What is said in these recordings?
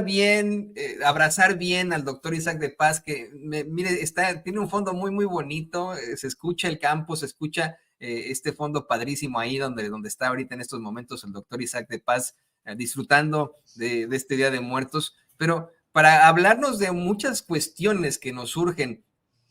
bien, abrazar bien al doctor Isaac de Paz, que mire, tiene un fondo muy, muy bonito, se escucha el campo, se escucha este fondo padrísimo ahí donde está ahorita en estos momentos el doctor Isaac de Paz, disfrutando de este Día de Muertos, pero para hablarnos de muchas cuestiones que nos surgen,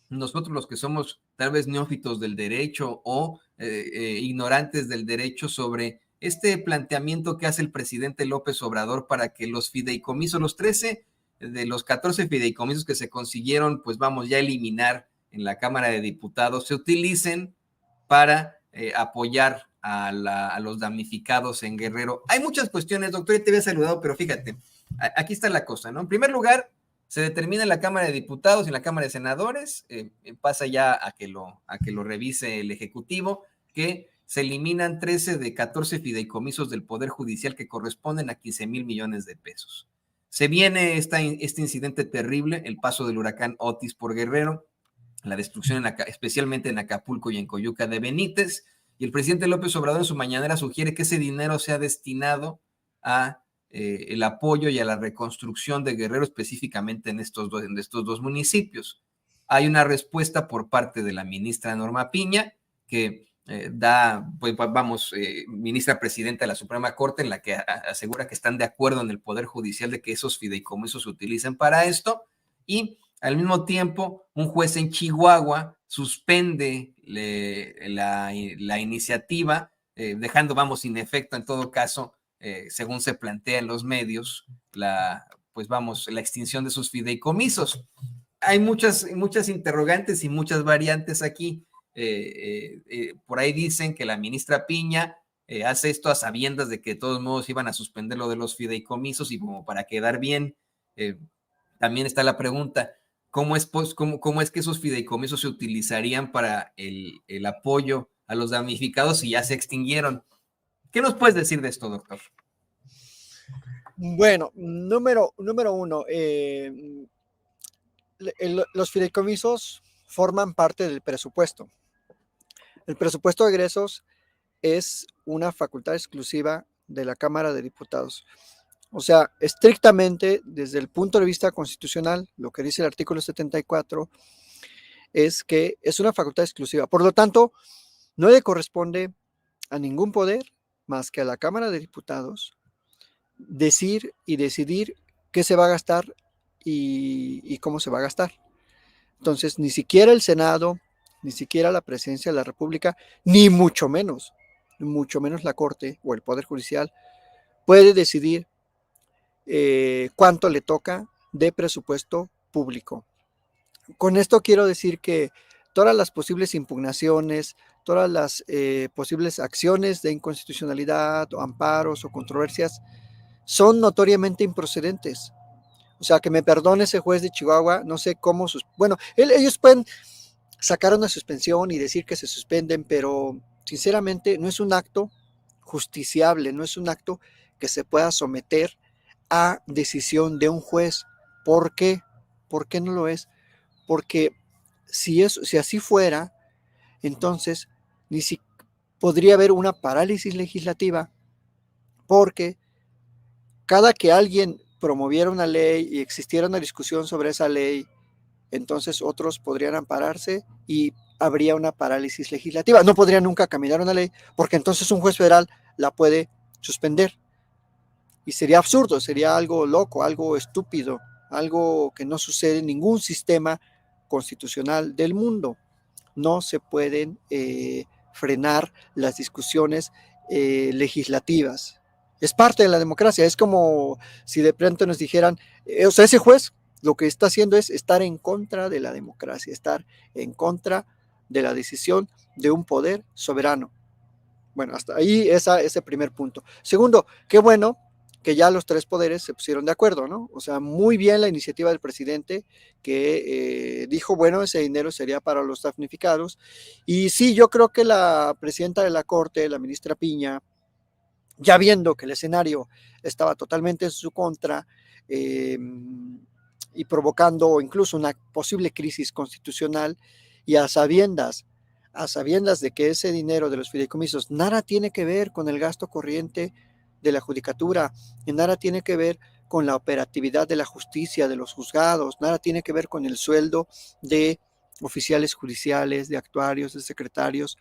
nosotros los que somos tal vez neófitos del derecho o ignorantes del derecho, sobre este planteamiento que hace el presidente López Obrador para que los fideicomisos, los 13 de los 14 fideicomisos que se consiguieron, pues vamos ya a eliminar en la Cámara de Diputados, se utilicen para apoyar a los damnificados en Guerrero. Hay muchas cuestiones, doctor, ya te había saludado, pero fíjate, aquí está la cosa, ¿no? En primer lugar, se determina en la Cámara de Diputados y en la Cámara de Senadores, pasa ya a que lo revise el Ejecutivo, que se eliminan 13 de 14 fideicomisos del Poder Judicial que corresponden a 15,000 millones de pesos. Se viene este incidente terrible, el paso del huracán Otis por Guerrero, la destrucción especialmente en Acapulco y en Coyuca de Benítez, y el presidente López Obrador en su mañanera sugiere que ese dinero sea destinado a el apoyo y a la reconstrucción de Guerrero, específicamente en estos dos municipios. Hay una respuesta por parte de la ministra Norma Piña, que ministra presidenta de la Suprema Corte, en la que asegura que están de acuerdo en el Poder Judicial de que esos fideicomisos se utilicen para esto, y al mismo tiempo un juez en Chihuahua suspende la iniciativa, dejando, sin efecto en todo caso, según se plantea en los medios, la extinción de sus fideicomisos. Hay muchas interrogantes y muchas variantes aquí. Por ahí dicen que la ministra Piña hace esto a sabiendas de que de todos modos iban a suspender lo de los fideicomisos, y como para quedar bien, también está la pregunta, ¿cómo es que esos fideicomisos se utilizarían para el apoyo a los damnificados si ya se extinguieron? ¿Qué nos puedes decir de esto, doctor? Bueno, número uno, los fideicomisos forman parte del presupuesto. El presupuesto de egresos es una facultad exclusiva de la Cámara de Diputados. O sea, estrictamente desde el punto de vista constitucional, lo que dice el artículo 74 es que es una facultad exclusiva. Por lo tanto, no le corresponde a ningún poder más que a la Cámara de Diputados decir y decidir qué se va a gastar y cómo se va a gastar. Entonces, ni siquiera el Senado, ni siquiera la Presidencia de la República, ni mucho menos la Corte o el Poder Judicial puede decidir cuánto le toca de presupuesto público. Con esto quiero decir que todas las posibles impugnaciones, todas las posibles acciones de inconstitucionalidad o amparos o controversias son notoriamente improcedentes. O sea, que me perdone ese juez de Chihuahua, no sé cómo, ellos pueden sacar una suspensión y decir que se suspenden, pero sinceramente no es un acto justiciable, no es un acto que se pueda someter a decisión de un juez. ¿Por qué? ¿Por qué no lo es? Porque si así fuera, entonces ni si podría haber una parálisis legislativa, porque cada que alguien promoviera una ley y existiera una discusión sobre esa ley, entonces otros podrían ampararse y habría una parálisis legislativa. No podría nunca caminar una ley, porque entonces un juez federal la puede suspender. Y sería absurdo, sería algo loco, algo estúpido, algo que no sucede en ningún sistema constitucional del mundo. No se pueden frenar las discusiones legislativas. Es parte de la democracia. Es como si de pronto nos dijeran, ese juez lo que está haciendo es estar en contra de la democracia, estar en contra de la decisión de un poder soberano. Bueno, hasta ahí ese primer punto. Segundo, qué bueno que ya los tres poderes se pusieron de acuerdo, ¿no? O sea, muy bien la iniciativa del presidente que dijo, bueno, ese dinero sería para los damnificados. Y sí, yo creo que la presidenta de la Corte, la ministra Piña, ya viendo que el escenario estaba totalmente en su contra y provocando incluso una posible crisis constitucional, y a sabiendas de que ese dinero de los fideicomisos nada tiene que ver con el gasto corriente de la judicatura, y nada tiene que ver con la operatividad de la justicia, de los juzgados, nada tiene que ver con el sueldo de oficiales judiciales, de actuarios, de secretarios,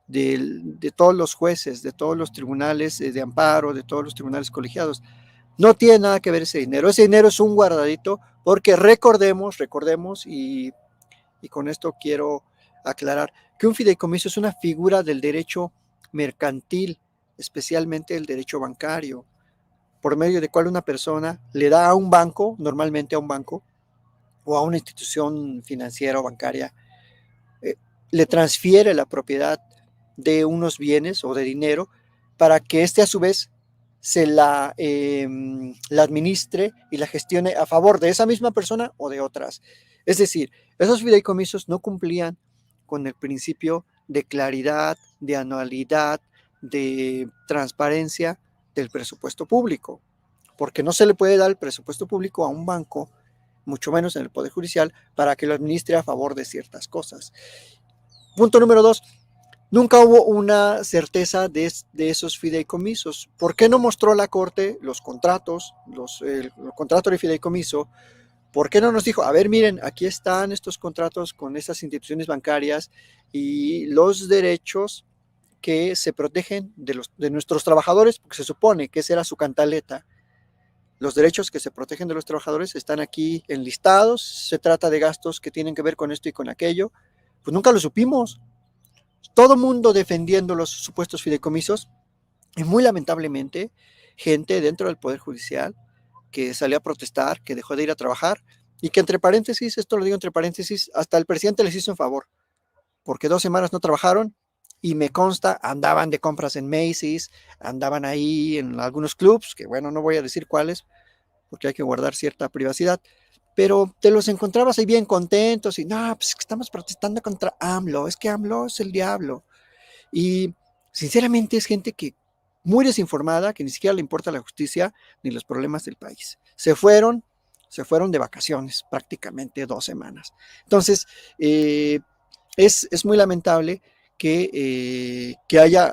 de todos los jueces, de todos los tribunales de amparo, de todos los tribunales colegiados. No tiene nada que ver ese dinero es un guardadito, porque recordemos, y con esto quiero aclarar, que un fideicomiso es una figura del derecho mercantil, especialmente el derecho bancario, por medio de cual una persona le da a un banco, normalmente a un banco, o a una institución financiera o bancaria, le transfiere la propiedad de unos bienes o de dinero para que éste a su vez se la administre y la gestione a favor de esa misma persona o de otras. Es decir, esos fideicomisos no cumplían con el principio de claridad, de anualidad, de transparencia del presupuesto público, porque no se le puede dar el presupuesto público a un banco, mucho menos en el Poder Judicial, para que lo administre a favor de ciertas cosas. Punto número 2. Nunca hubo una certeza de esos fideicomisos. ¿Por qué no mostró la Corte los contratos, el contrato de fideicomiso? ¿Por qué no nos dijo, a ver, miren, aquí están estos contratos con estas instituciones bancarias y los derechos que se protegen de nuestros trabajadores? Porque se supone que esa era su cantaleta. Los derechos que se protegen de los trabajadores están aquí enlistados. Se trata de gastos que tienen que ver con esto y con aquello. Pues nunca lo supimos. Todo mundo defendiendo los supuestos fideicomisos, y muy lamentablemente gente dentro del Poder Judicial que salió a protestar, que dejó de ir a trabajar, y que entre paréntesis, esto lo digo entre paréntesis, hasta el presidente les hizo un favor, porque 2 semanas no trabajaron, y me consta, andaban de compras en Macy's, andaban ahí en algunos clubs, que bueno, no voy a decir cuáles, porque hay que guardar cierta privacidad, pero te los encontrabas ahí bien contentos y no, pues estamos protestando contra AMLO, es que AMLO es el diablo. Y sinceramente es gente que muy desinformada, que ni siquiera le importa la justicia ni los problemas del país. Se fueron de vacaciones prácticamente 2 semanas. Entonces, es muy lamentable que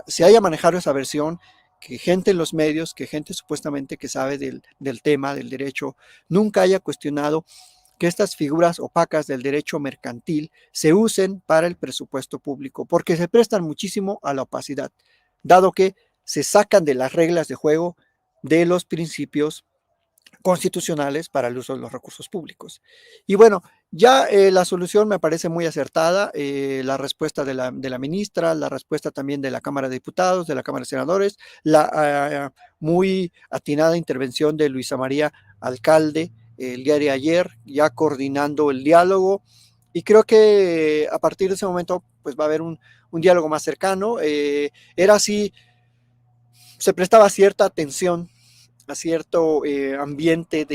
se haya manejado esa versión, que gente en los medios, que gente supuestamente que sabe del tema, del derecho, nunca haya cuestionado que estas figuras opacas del derecho mercantil se usen para el presupuesto público, porque se prestan muchísimo a la opacidad, dado que se sacan de las reglas de juego de los principios constitucionales para el uso de los recursos públicos. Y bueno, ya la solución me parece muy acertada, la respuesta de la ministra, la respuesta también de la Cámara de Diputados, de la Cámara de Senadores, la muy atinada intervención de Luisa María Alcalde el día de ayer, ya coordinando el diálogo, y creo que a partir de ese momento pues va a haber un diálogo más cercano. Era así, se prestaba cierta atención a cierto ambiente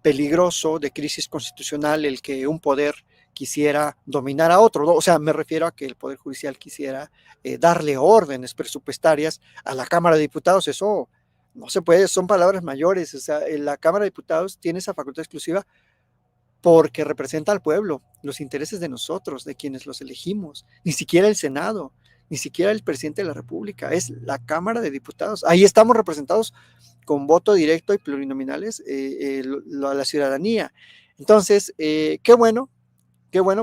peligroso, de crisis constitucional, el que un poder quisiera dominar a otro, ¿no? O sea, me refiero a que el Poder Judicial quisiera darle órdenes presupuestarias a la Cámara de Diputados. Eso no se puede, son palabras mayores. O sea, la Cámara de Diputados tiene esa facultad exclusiva porque representa al pueblo, los intereses de nosotros, de quienes los elegimos. Ni siquiera el Senado, ni siquiera el presidente de la República, es la Cámara de Diputados. Ahí estamos representados con voto directo y plurinominales a la ciudadanía. Entonces, qué bueno,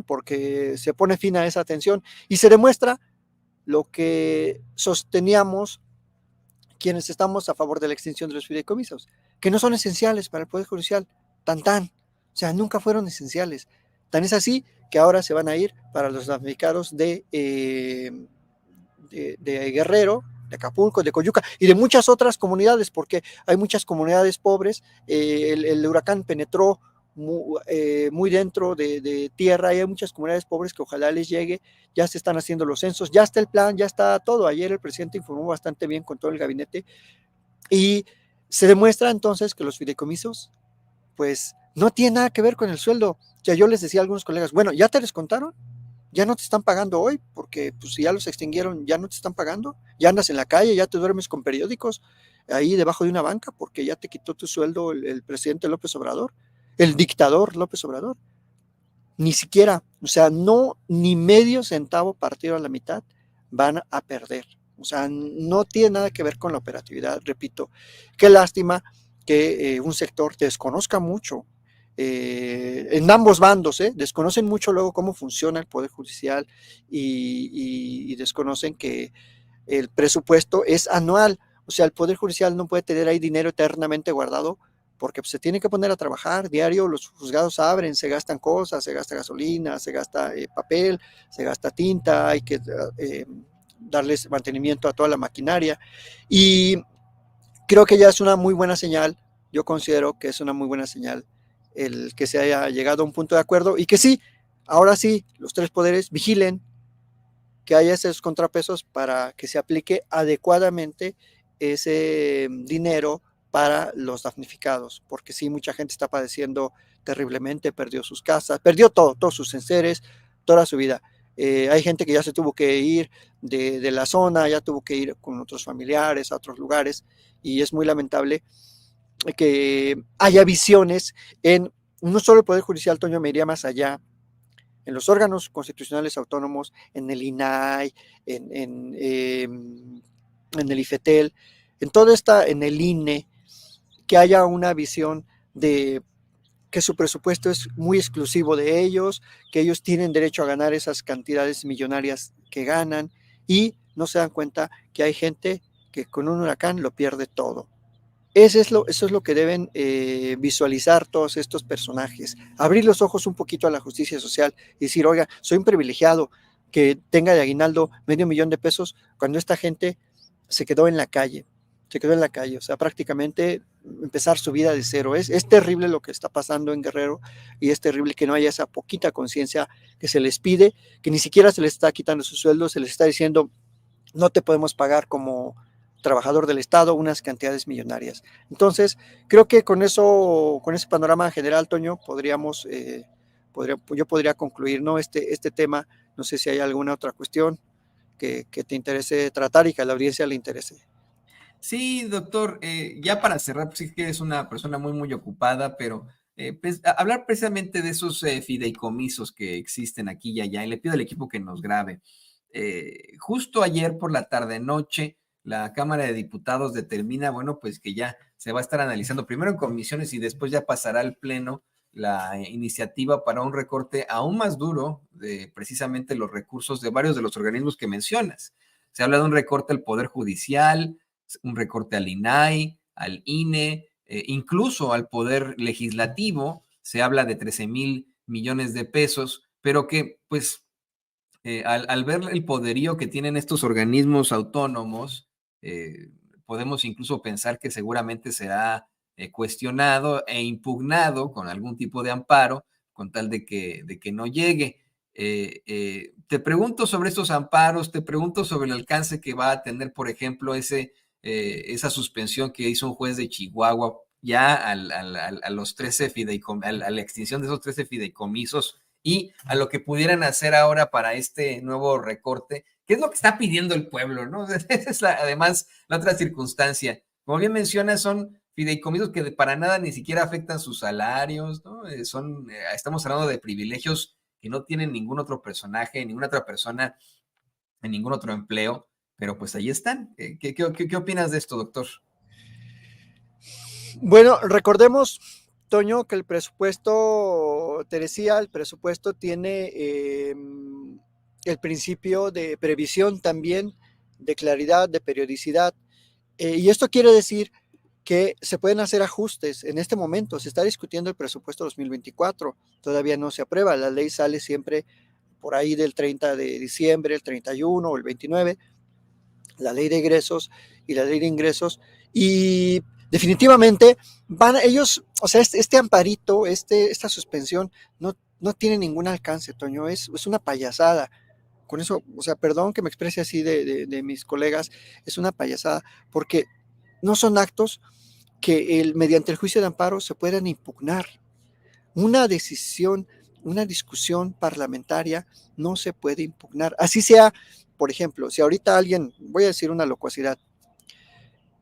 porque se pone fin a esa tensión y se demuestra lo que sosteníamos quienes estamos a favor de la extinción de los fideicomisos, que no son esenciales para el Poder Judicial, tan. O sea, nunca fueron esenciales. Tan es así que ahora se van a ir para los damnificados de Guerrero, de Acapulco, de Coyuca y de muchas otras comunidades, porque hay muchas comunidades pobres. El huracán penetró muy dentro de tierra, y hay muchas comunidades pobres que ojalá les llegue. Ya se están haciendo los censos, ya está el plan, ya está todo. Ayer el presidente informó bastante bien con todo el gabinete, y se demuestra entonces que los fideicomisos pues no tiene nada que ver con el sueldo. O sea, yo les decía a algunos colegas, bueno, ¿ya te descontaron? ¿Ya no te están pagando hoy? Porque pues si ya los extinguieron, ¿ya no te están pagando? ¿Ya andas en la calle, ya te duermes con periódicos ahí debajo de una banca porque ya te quitó tu sueldo el presidente López Obrador, el dictador López Obrador? Ni siquiera, o sea, no, ni medio centavo partido a la mitad van a perder. O sea, no tiene nada que ver con la operatividad, repito. Qué lástima que un sector desconozca mucho, en ambos bandos, desconocen mucho luego cómo funciona el Poder Judicial y desconocen que el presupuesto es anual. O sea, el Poder Judicial no puede tener ahí dinero eternamente guardado porque pues, se tiene que poner a trabajar diario, los juzgados abren, se gastan cosas, se gasta gasolina, se gasta papel, se gasta tinta, hay que darles mantenimiento a toda la maquinaria. Y creo que ya es una muy buena señal, yo considero que es una muy buena señal el que se haya llegado a un punto de acuerdo y que sí, ahora sí, los tres poderes vigilen que haya esos contrapesos para que se aplique adecuadamente ese dinero para los damnificados, porque sí, mucha gente está padeciendo terriblemente, perdió sus casas, perdió todo, todos sus enseres, toda su vida. Hay gente que ya se tuvo que ir de la zona, ya tuvo que ir con otros familiares a otros lugares, y es muy lamentable que haya visiones en no solo el Poder Judicial, Toño, me iría más allá, en los órganos constitucionales autónomos, en el INAI, en el IFETEL, en todo esta, en el INE, que haya una visión de que su presupuesto es muy exclusivo de ellos, que ellos tienen derecho a ganar esas cantidades millonarias que ganan y no se dan cuenta que hay gente que con un huracán lo pierde todo. Eso es lo que deben visualizar todos estos personajes. Abrir los ojos un poquito a la justicia social y decir, oiga, soy un privilegiado que tenga de aguinaldo $500,000 cuando esta gente se quedó en la calle. Se quedó en la calle, o sea, prácticamente empezar su vida de cero. Es terrible lo que está pasando en Guerrero y es terrible que no haya esa poquita conciencia que se les pide, que ni siquiera se les está quitando su sueldo, se les está diciendo, no te podemos pagar como trabajador del Estado unas cantidades millonarias. Entonces, creo que con eso, con ese panorama general, Toño, yo podría concluir, ¿no? Este tema. No sé si hay alguna otra cuestión que te interese tratar y que a la audiencia le interese. Sí, doctor, ya para cerrar, pues sí que es una persona muy, muy ocupada, pero pues, hablar precisamente de esos fideicomisos que existen aquí y allá, y le pido al equipo que nos grabe. Justo ayer por la tarde-noche, la Cámara de Diputados determina, bueno, pues que ya se va a estar analizando primero en comisiones y después ya pasará al Pleno la iniciativa para un recorte aún más duro de precisamente los recursos de varios de los organismos que mencionas. Se habla de un recorte al Poder Judicial, un recorte al INAI, al INE, incluso al Poder Legislativo, se habla de 13,000 millones de pesos, pero que pues al ver el poderío que tienen estos organismos autónomos, podemos incluso pensar que seguramente será cuestionado e impugnado con algún tipo de amparo con tal de que no llegue. Te pregunto sobre estos amparos, te pregunto sobre el alcance que va a tener, por ejemplo, esa suspensión que hizo un juez de Chihuahua ya a los 13 a la extinción de esos 13 fideicomisos y a lo que pudieran hacer ahora para este nuevo recorte, que es lo que está pidiendo el pueblo, ¿no? Esa es además la otra circunstancia. Como bien mencionas, son fideicomisos que para nada ni siquiera afectan sus salarios, ¿no? Estamos hablando de privilegios que no tienen ningún otro personaje, ninguna otra persona en ningún otro empleo, pero pues ahí están. ¿Qué opinas de esto, doctor? Bueno, recordemos, Toño, que el presupuesto, te decía, el presupuesto tiene el principio de previsión también, de claridad, de periodicidad. Y esto quiere decir que se pueden hacer ajustes. En este momento se está discutiendo el presupuesto 2024, todavía no se aprueba, la ley sale siempre por ahí del 30 de diciembre, el 31 o el 29, la ley de egresos y la ley de ingresos, y definitivamente van ellos, o sea, este amparito, esta suspensión no tiene ningún alcance, Toño, es una payasada. Con eso, o sea, perdón que me exprese así de mis colegas, es una payasada, porque no son actos que mediante el juicio de amparo se puedan impugnar. Una decisión, una discusión parlamentaria no se puede impugnar. Así sea, por ejemplo, si ahorita alguien, voy a decir una locuacidad,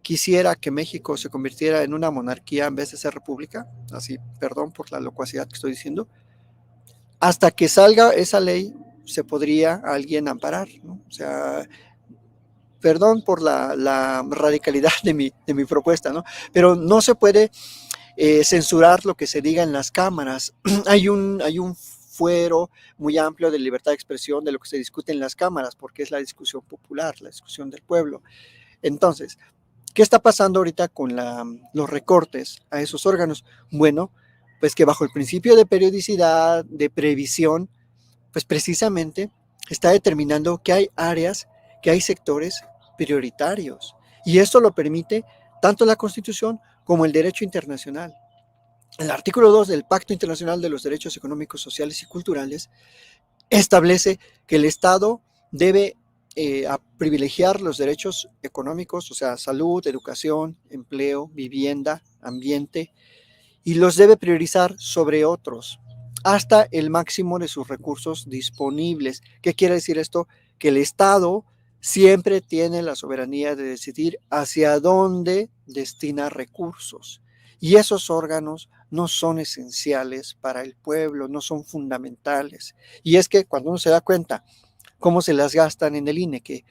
quisiera que México se convirtiera en una monarquía en vez de ser república, así, perdón por la locuacidad que estoy diciendo, hasta que salga esa ley se podría alguien amparar, ¿no? O sea, perdón por la radicalidad de mi propuesta, ¿no? Pero no se puede censurar lo que se diga en las cámaras. Hay un fuero muy amplio de libertad de expresión de lo que se discute en las cámaras, porque es la discusión popular, la discusión del pueblo. Entonces, ¿qué está pasando ahorita con los recortes a esos órganos? Bueno, pues que bajo el principio de periodicidad, de previsión, pues precisamente está determinando que hay áreas, que hay sectores prioritarios. Y esto lo permite tanto la Constitución como el derecho internacional. El artículo 2 del Pacto Internacional de los Derechos Económicos, Sociales y Culturales establece que el Estado debe privilegiar los derechos económicos, o sea, salud, educación, empleo, vivienda, ambiente, y los debe priorizar sobre otros hasta el máximo de sus recursos disponibles. ¿Qué quiere decir esto? Que el Estado siempre tiene la soberanía de decidir hacia dónde destina recursos. Y esos órganos no son esenciales para el pueblo, no son fundamentales. Y es que cuando uno se da cuenta cómo se las gastan en el INE, que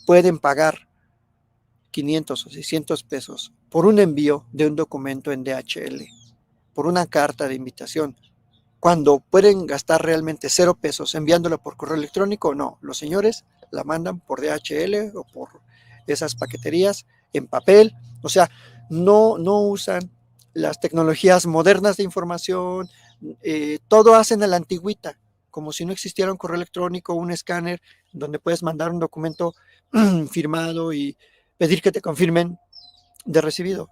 pueden pagar 500 o 600 pesos por un envío de un documento en DHL, por una carta de invitación, cuando pueden gastar realmente 0 pesos enviándolo por correo electrónico. No, los señores la mandan por DHL o por esas paqueterías en papel. O sea, no usan las tecnologías modernas de información, todo hacen a la antigüita, como si no existiera un correo electrónico, un escáner, donde puedes mandar un documento firmado y pedir que te confirmen de recibido.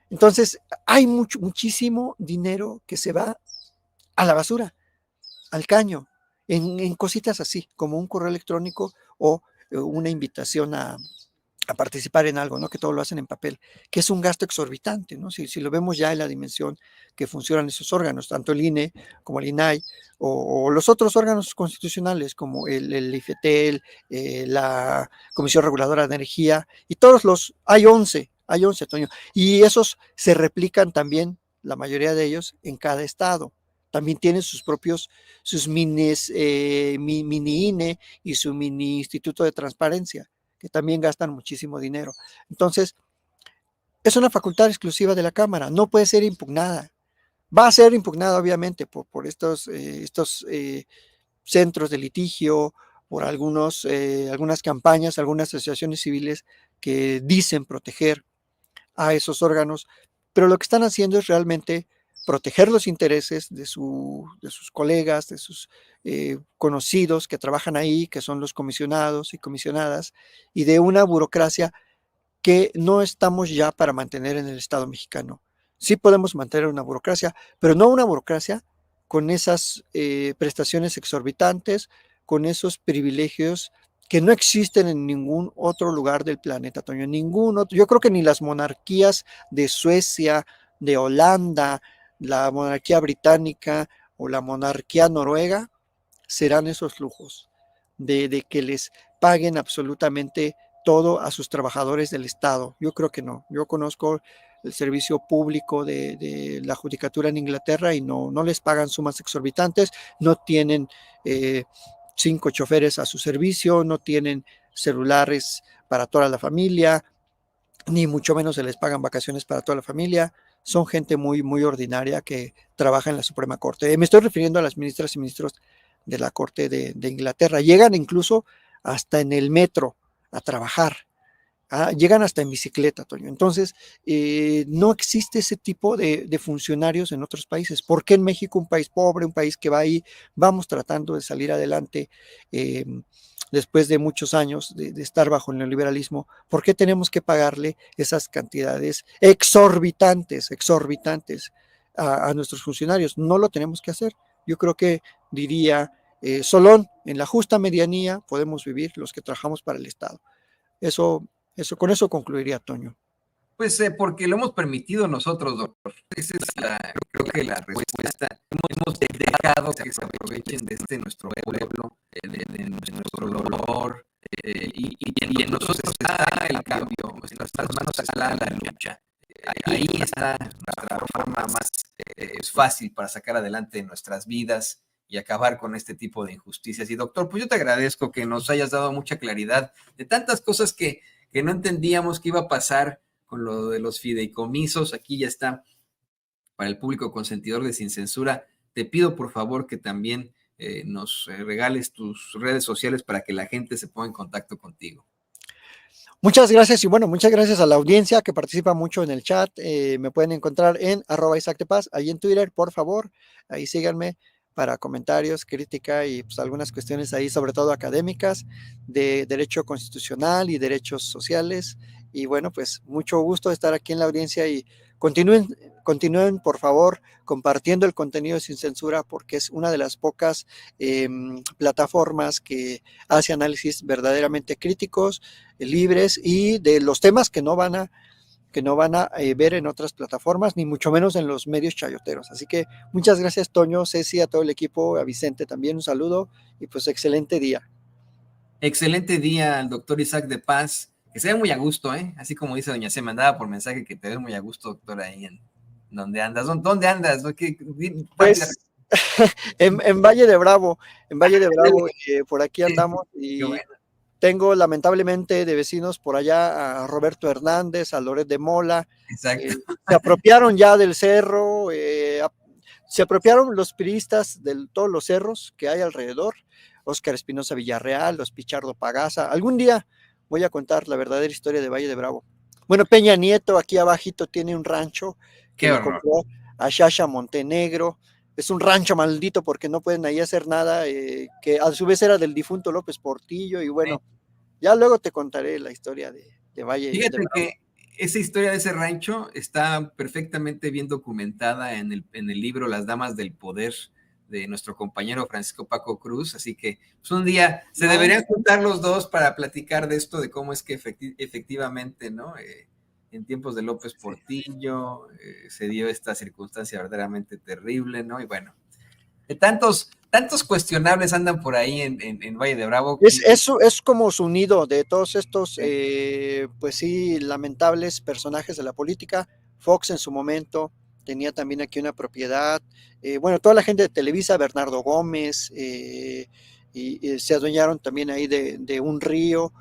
Entonces, hay muchísimo dinero que se va a la basura, al caño, en cositas así, como un correo electrónico o una invitación a participar en algo, ¿no? Que todo lo hacen en papel, que es un gasto exorbitante, ¿no? Si lo vemos ya en la dimensión que funcionan esos órganos, tanto el INE como el INAI, o los otros órganos constitucionales, como el IFETEL, la Comisión Reguladora de Energía, y hay 11, Toño, y esos se replican también, la mayoría de ellos, en cada estado. También tienen sus mini INE y su mini Instituto de Transparencia, que también gastan muchísimo dinero. Entonces, es una facultad exclusiva de la Cámara, no puede ser impugnada. Va a ser impugnada, obviamente, por estos centros de litigio, por algunas campañas, algunas asociaciones civiles que dicen proteger a esos órganos, pero lo que están haciendo es realmente proteger los intereses de sus colegas, de sus conocidos que trabajan ahí, que son los comisionados y comisionadas, y de una burocracia que no estamos ya para mantener en el Estado mexicano. Sí podemos mantener una burocracia, pero no una burocracia con esas prestaciones exorbitantes, con esos privilegios que no existen en ningún otro lugar del planeta, Toño, ningún otro. Yo creo que ni las monarquías de Suecia, de Holanda, la monarquía británica o la monarquía noruega serán esos lujos de que les paguen absolutamente todo a sus trabajadores del Estado. Yo creo que no. Yo conozco el servicio público de la judicatura en Inglaterra y no les pagan sumas exorbitantes, no tienen 5 choferes a su servicio, no tienen celulares para toda la familia, ni mucho menos se les pagan vacaciones para toda la familia. Son gente muy, muy ordinaria que trabaja en la Suprema Corte. Me estoy refiriendo a las ministras y ministros de la Corte de Inglaterra. Llegan incluso hasta en el metro a trabajar. Llegan hasta en bicicleta, Toño. Entonces, no existe ese tipo de funcionarios en otros países. ¿Por qué en México, un país pobre, un país que va ahí, vamos tratando de salir adelante después de muchos años de estar bajo el neoliberalismo? ¿Por qué tenemos que pagarle esas cantidades exorbitantes a nuestros funcionarios? No lo tenemos que hacer. Yo creo que diría Solón, en la justa medianía podemos vivir los que trabajamos para el Estado. Con eso concluiría, Toño. Pues porque lo hemos permitido nosotros, doctor. Esa es creo que la respuesta. Hemos dejado que se aprovechen de nuestro pueblo, de nuestro dolor, y en nosotros está el cambio, en nuestras manos está la lucha. Ahí está nuestra forma más fácil para sacar adelante nuestras vidas y acabar con este tipo de injusticias. Y doctor, pues yo te agradezco que nos hayas dado mucha claridad de tantas cosas que no entendíamos que iba a pasar con lo de los fideicomisos. Aquí ya está para el público consentidor de Sin Censura. Te pido por favor que también nos regales tus redes sociales para que la gente se ponga en contacto contigo. Muchas gracias y bueno, muchas gracias a la audiencia que participa mucho en el chat. Me pueden encontrar en @IsaacDePaz, ahí en Twitter, por favor, ahí síganme para comentarios, crítica y pues algunas cuestiones ahí, sobre todo académicas, de derecho constitucional y derechos sociales. Y bueno, pues mucho gusto estar aquí en la audiencia y continúen por favor compartiendo el contenido Sin Censura, porque es una de las pocas plataformas que hace análisis verdaderamente críticos, libres y de los temas que no van a ver en otras plataformas, ni mucho menos en los medios chayoteros. Así que muchas gracias, Toño, Ceci, a todo el equipo, a Vicente también un saludo y pues excelente día. Excelente día al doctor Isaac de Paz, que se ve muy a gusto, así como dice doña C, mandaba por mensaje que te ves muy a gusto, doctor, ahí en donde andas. ¿Dónde andas? Pues en Valle de Bravo, por aquí andamos y bueno. Tengo lamentablemente de vecinos por allá a Roberto Hernández, a Loret de Mola. Exacto. Se apropiaron ya del cerro, se apropiaron los priistas de todos los cerros que hay alrededor, Óscar Espinosa Villarreal, los Pichardo Pagaza. Algún día voy a contar la verdadera historia de Valle de Bravo. Bueno, Peña Nieto aquí abajito tiene un rancho que le compró a Shasha Montenegro. Es un rancho maldito porque no pueden ahí hacer nada, que a su vez era del difunto López Portillo y bueno, ya luego te contaré la historia de Valle. Fíjate que esa historia de ese rancho está perfectamente bien documentada en el libro Las Damas del Poder de nuestro compañero Francisco Paco Cruz, así que pues un día se deberían juntar los dos para platicar de esto, de cómo es que efectivamente, ¿no? En tiempos de López Portillo se dio esta circunstancia verdaderamente terrible, ¿no? Y bueno, tantos cuestionables andan por ahí en Valle de Bravo. Es como su nido de todos estos, pues sí, lamentables personajes de la política. Fox en su momento tenía también aquí una propiedad. Bueno, toda la gente de Televisa, Bernardo Gómez, y se adueñaron también ahí de un río.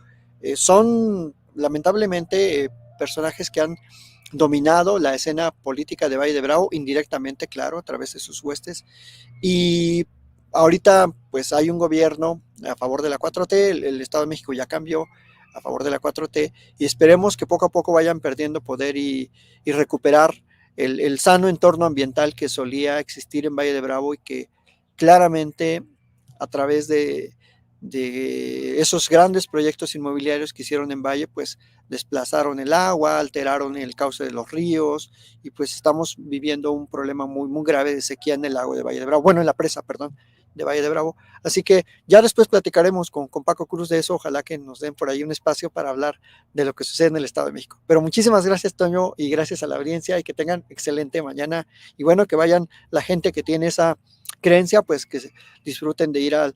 Son lamentablemente personajes que han dominado la escena política de Valle de Bravo, indirectamente, claro, a través de sus huestes. Y ahorita pues hay un gobierno a favor de la 4T, el Estado de México ya cambió a favor de la 4T y esperemos que poco a poco vayan perdiendo poder y recuperar el sano entorno ambiental que solía existir en Valle de Bravo y que claramente a través de esos grandes proyectos inmobiliarios que hicieron en Valle, pues desplazaron el agua, alteraron el cauce de los ríos y pues estamos viviendo un problema muy, muy grave de sequía en el lago de Valle de Bravo, bueno, en la presa, perdón, de Valle de Bravo. Así que ya después platicaremos con Paco Cruz de eso, ojalá que nos den por ahí un espacio para hablar de lo que sucede en el Estado de México. Pero muchísimas gracias, Toño, y gracias a la audiencia y que tengan excelente mañana y bueno, que vayan la gente que tiene esa creencia, pues que disfruten de ir al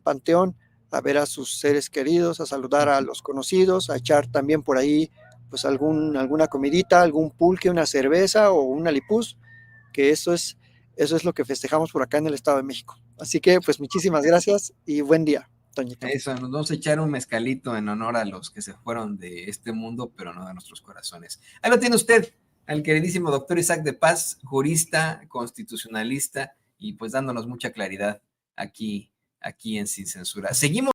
panteón a ver a sus seres queridos, a saludar a los conocidos, a echar también por ahí pues alguna comidita, algún pulque, una cerveza o una lipuz, que eso es lo que festejamos por acá en el Estado de México. Así que pues muchísimas gracias y buen día, Toñito. Eso, nos vamos a echar un mezcalito en honor a los que se fueron de este mundo, pero no de nuestros corazones. Ahí lo tiene usted, al queridísimo doctor Isaac de Paz, jurista, constitucionalista y pues dándonos mucha claridad aquí en Sin Censura. Seguimos